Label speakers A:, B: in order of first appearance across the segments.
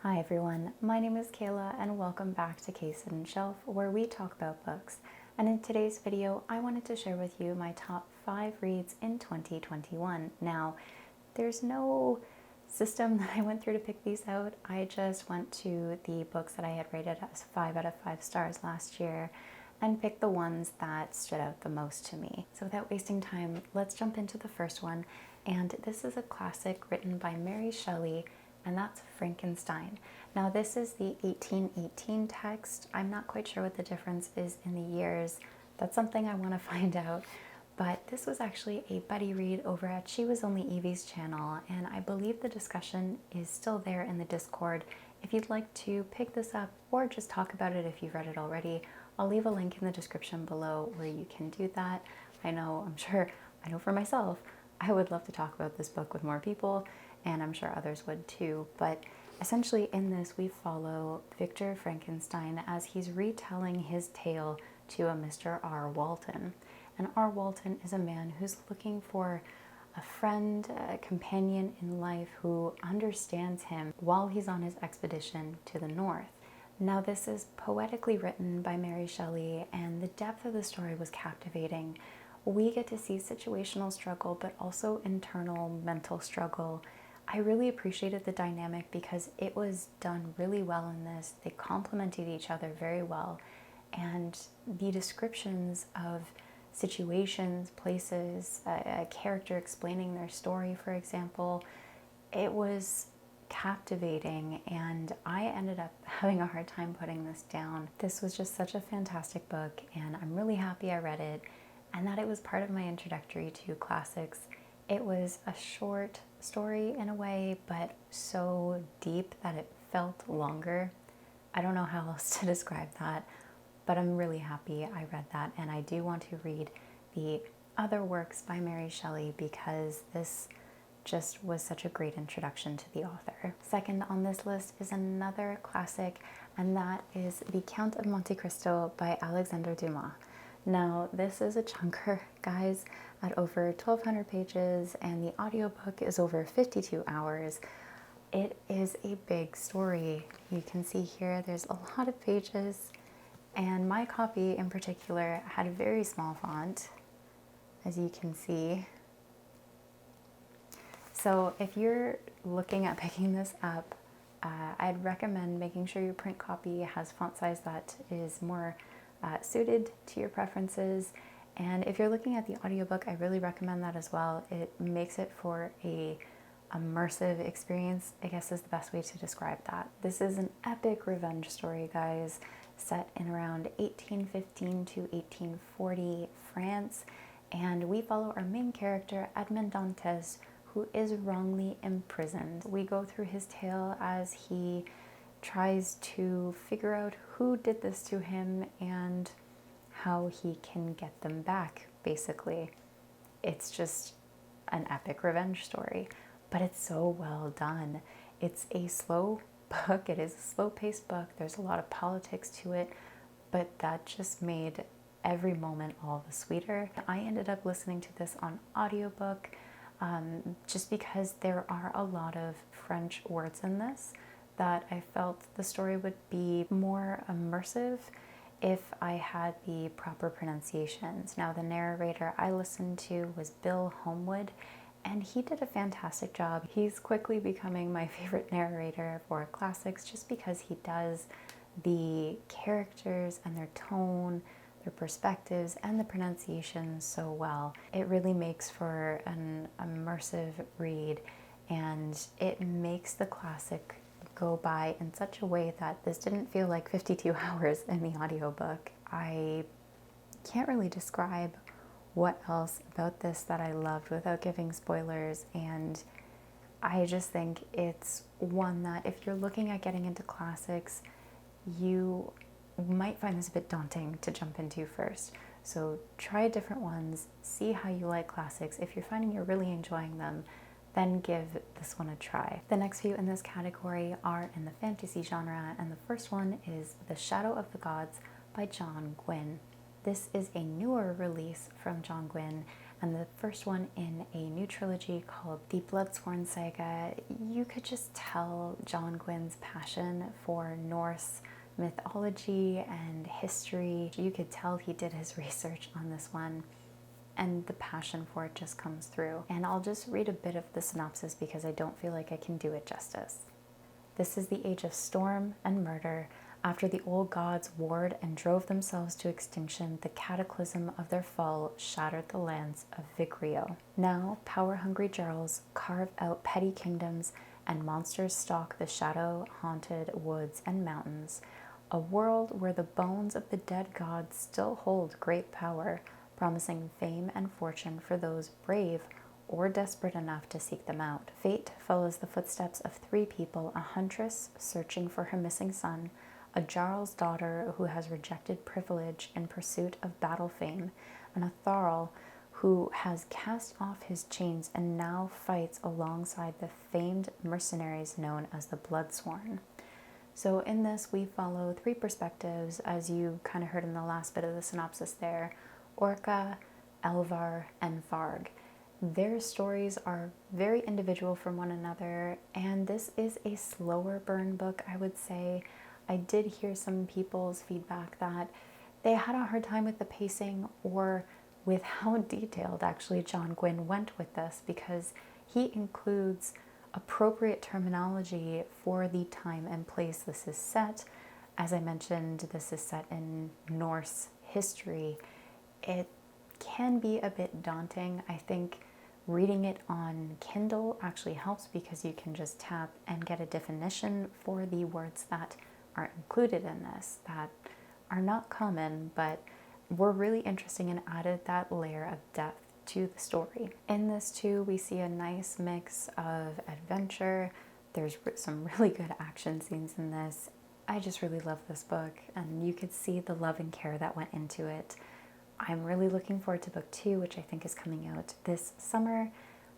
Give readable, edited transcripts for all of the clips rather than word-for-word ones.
A: Hi everyone, my name is Kayla and welcome back to Case and Shelf, where we talk about books. And in today's video, I wanted to share with you my top 5 reads in 2021. Now, there's no system that I went through to pick these out. I just went to the books that I had rated as 5 out of 5 stars last year and picked the ones that stood out the most to me. So without wasting time, let's jump into the first one. And this is a classic written by Mary Shelley, and that's Frankenstein. Now this is the 1818 text. I'm not quite sure what the difference is in the years. That's something I want to find out. But this was actually a buddy read over at She Was Only Evie's channel, and I believe the discussion is still there in the Discord. If you'd like to pick this up or just talk about it if you've read it already, I'll leave a link in the description below where you can do that. I know for myself, I would love to talk about this book with more people, and I'm sure others would too. But essentially in this, we follow Victor Frankenstein as he's retelling his tale to a Mr. R. Walton. And R. Walton is a man who's looking for a friend, a companion in life who understands him while he's on his expedition to the north. Now this is poetically written by Mary Shelley, and the depth of the story was captivating. We get to see situational struggle, but also internal mental struggle. I really appreciated the dynamic because it was done really well in this. They complemented each other very well. And the descriptions of situations, places, a character explaining their story, for example, it was captivating, and I ended up having a hard time putting this down. This was just such a fantastic book, and I'm really happy I read it and that it was part of my introductory to classics. It was a short story in a way, but so deep that it felt longer. I don't know how else to describe that, but I'm really happy I read that, and I do want to read the other works by Mary Shelley because this just was such a great introduction to the author. Second on this list is another classic, and that is The Count of Monte Cristo by Alexandre Dumas. Now, this is a chunker, guys, at over 1,200 pages, and the audiobook is over 52 hours. It is a big story. You can see here there's a lot of pages, and my copy in particular had a very small font, as you can see. So if you're looking at picking this up, I'd recommend making sure your print copy has font size that is more suited to your preferences. And if you're looking at the audiobook, I really recommend that as well. It makes it for a immersive experience, I guess is the best way to describe that. This is an epic revenge story, guys, set in around 1815 to 1840 France. And we follow our main character, Edmond Dantes, who is wrongly imprisoned. We go through his tale as he tries to figure out who did this to him and how he can get them back, basically. It's just an epic revenge story, but it's so well done. It's a slow book. It is a slow-paced book. There's a lot of politics to it, but that just made every moment all the sweeter. I ended up listening to this on audiobook just because there are a lot of French words in this that I felt the story would be more immersive if I had the proper pronunciations. Now, the narrator I listened to was Bill Homewood, and he did a fantastic job. He's quickly becoming my favorite narrator for classics just because he does the characters and their tone, their perspectives, and the pronunciation so well. It really makes for an immersive read, and it makes the classic go by in such a way that this didn't feel like 52 hours in the audiobook. I can't really describe what else about this that I loved without giving spoilers, and I just think it's one that if you're looking at getting into classics, you might find this a bit daunting to jump into first. So try different ones, see how you like classics. If you're finding you're really enjoying them, then give this one a try. The next few in this category are in the fantasy genre, and the first one is The Shadow of the Gods by Gwynne. This is a newer release from Gwynne, and the first one in a new trilogy called The Bloodsworn Saga. You could just tell John Gwynne's passion for Norse mythology and history. You could tell he did his research on this one, and the passion for it just comes through. And I'll just read a bit of the synopsis because I don't feel like I can do it justice. This is the age of storm and murder. After the old gods warred and drove themselves to extinction, the cataclysm of their fall shattered the lands of Vigrio. Now, power-hungry Jarls carve out petty kingdoms, and monsters stalk the shadow-haunted woods and mountains. A world where the bones of the dead gods still hold great power, promising fame and fortune for those brave or desperate enough to seek them out. Fate follows the footsteps of three people: a huntress searching for her missing son, a Jarl's daughter who has rejected privilege in pursuit of battle fame, and a Tharl who has cast off his chains and now fights alongside the famed mercenaries known as the Bloodsworn. So in this, we follow three perspectives, as you kind of heard in the last bit of the synopsis there: Orca, Elvar, and Varg. Their stories are very individual from one another, and this is a slower burn book, I would say. I did hear some people's feedback that they had a hard time with the pacing or with how detailed actually John Gwynne went with this, because he includes appropriate terminology for the time and place this is set. As I mentioned, this is set in Norse history. It can be a bit daunting. I think reading it on Kindle actually helps because you can just tap and get a definition for the words that are included in this that are not common, but were really interesting and added that layer of depth to the story. In this too, we see a nice mix of adventure. There's some really good action scenes in this. I just really love this book, and you could see the love and care that went into it. I'm really looking forward to book 2, which I think is coming out this summer.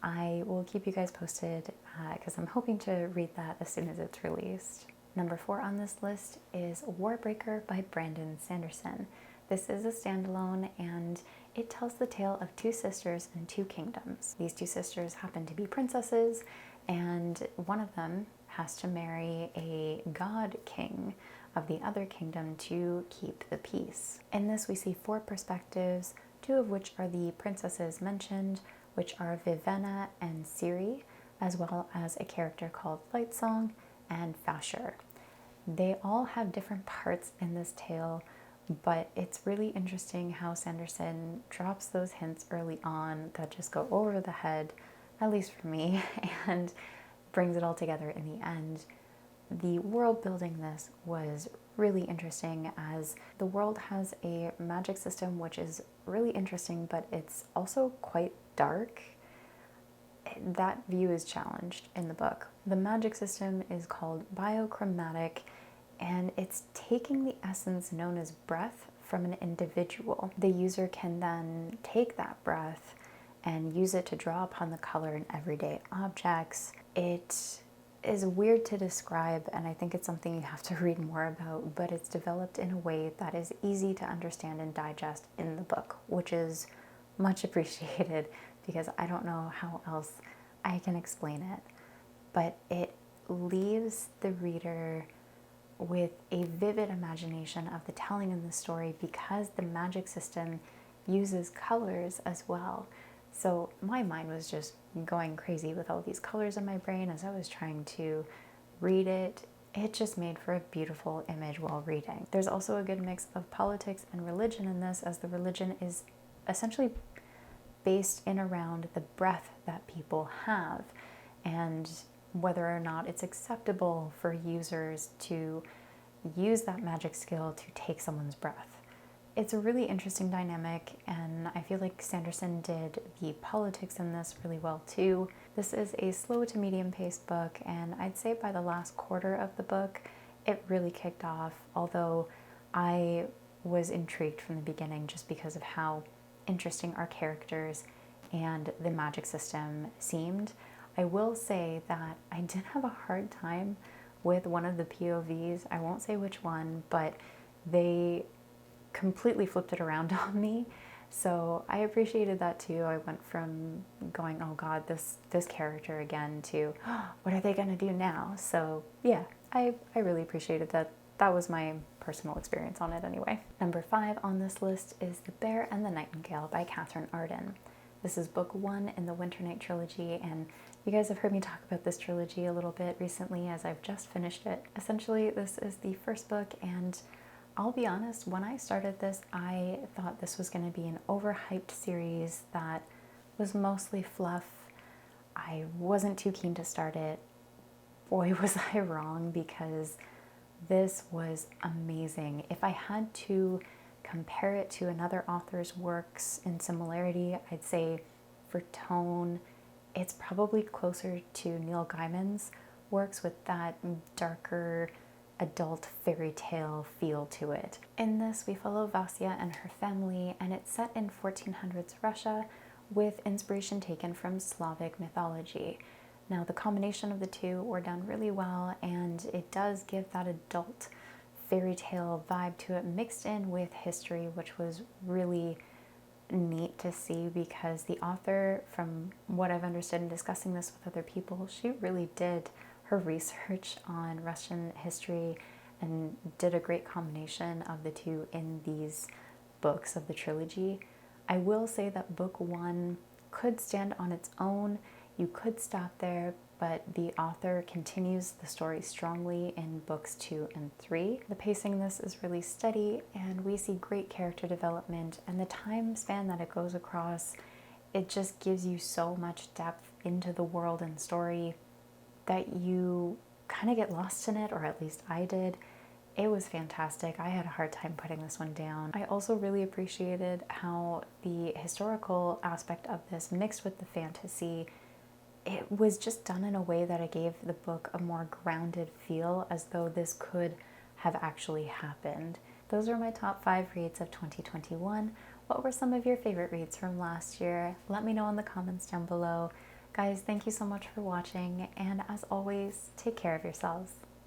A: I will keep you guys posted because I'm hoping to read that as soon as it's released. Number 4 on this list is Warbreaker by Brandon Sanderson. This is a standalone, and it tells the tale of two sisters and two kingdoms. These two sisters happen to be princesses, and one of them has to marry a god king of the other kingdom to keep the peace. In this, we see 4 perspectives, 2 of which are the princesses mentioned, which are Vivenna and Ciri, as well as a character called Lightsong and Fasher. They all have different parts in this tale, but it's really interesting how Sanderson drops those hints early on that just go over the head, at least for me, and brings it all together in the end. The world building this was really interesting, as the world has a magic system which is really interesting, but it's also quite dark. That view is challenged in the book. The magic system is called biochromatic, and it's taking the essence known as breath from an individual. The user can then take that breath and use it to draw upon the color in everyday objects. It is weird to describe, and I think it's something you have to read more about, but it's developed in a way that is easy to understand and digest in the book, which is much appreciated because I don't know how else I can explain it. But it leaves the reader with a vivid imagination of the telling in the story because the magic system uses colors as well. So my mind was just going crazy with all these colors in my brain as I was trying to read it. It just made for a beautiful image while reading. There's also a good mix of politics and religion in this, as the religion is essentially based in around the breath that people have and whether or not it's acceptable for users to use that magic skill to take someone's breath. It's a really interesting dynamic, and I feel like Sanderson did the politics in this really well too. This is a slow to medium paced book, and I'd say by the last quarter of the book, it really kicked off, although I was intrigued from the beginning just because of how interesting our characters and the magic system seemed. I will say that I did have a hard time with one of the POVs. I won't say which one, but they completely flipped it around on me. So I appreciated that too. I went from going, oh God, this character again, to oh, what are they gonna do now? So yeah, I really appreciated that. That was my personal experience on it anyway. Number 5 on this list is The Bear and the Nightingale by Katherine Arden. This is book 1 in the Winter Night trilogy, and you guys have heard me talk about this trilogy a little bit recently as I've just finished it. Essentially, this is the first book, and I'll be honest, when I started this, I thought this was going to be an overhyped series that was mostly fluff. I wasn't too keen to start it. Boy, was I wrong, because this was amazing. If I had to compare it to another author's works in similarity, I'd say for tone, it's probably closer to Neil Gaiman's works with that darker adult fairy tale feel to it. In this, we follow Vasya and her family, and it's set in 1400s Russia with inspiration taken from Slavic mythology. Now, the combination of the two were done really well, and it does give that adult fairy tale vibe to it, mixed in with history, which was really neat to see, because the author, from what I've understood in discussing this with other people, she really did her research on Russian history and did a great combination of the two in these books of the trilogy. I will say that book 1 could stand on its own. You could stop there, but the author continues the story strongly in books 2 and 3. The pacing in this is really steady, and we see great character development, and the time span that it goes across, it just gives you so much depth into the world and story that you kind of get lost in it, or at least I did. It was fantastic. I had a hard time putting this one down. I also really appreciated how the historical aspect of this mixed with the fantasy, it was just done in a way that it gave the book a more grounded feel, as though this could have actually happened. Those are my top 5 reads of 2021. What were some of your favorite reads from last year? Let me know in the comments down below. Guys, thank you so much for watching, and as always, take care of yourselves.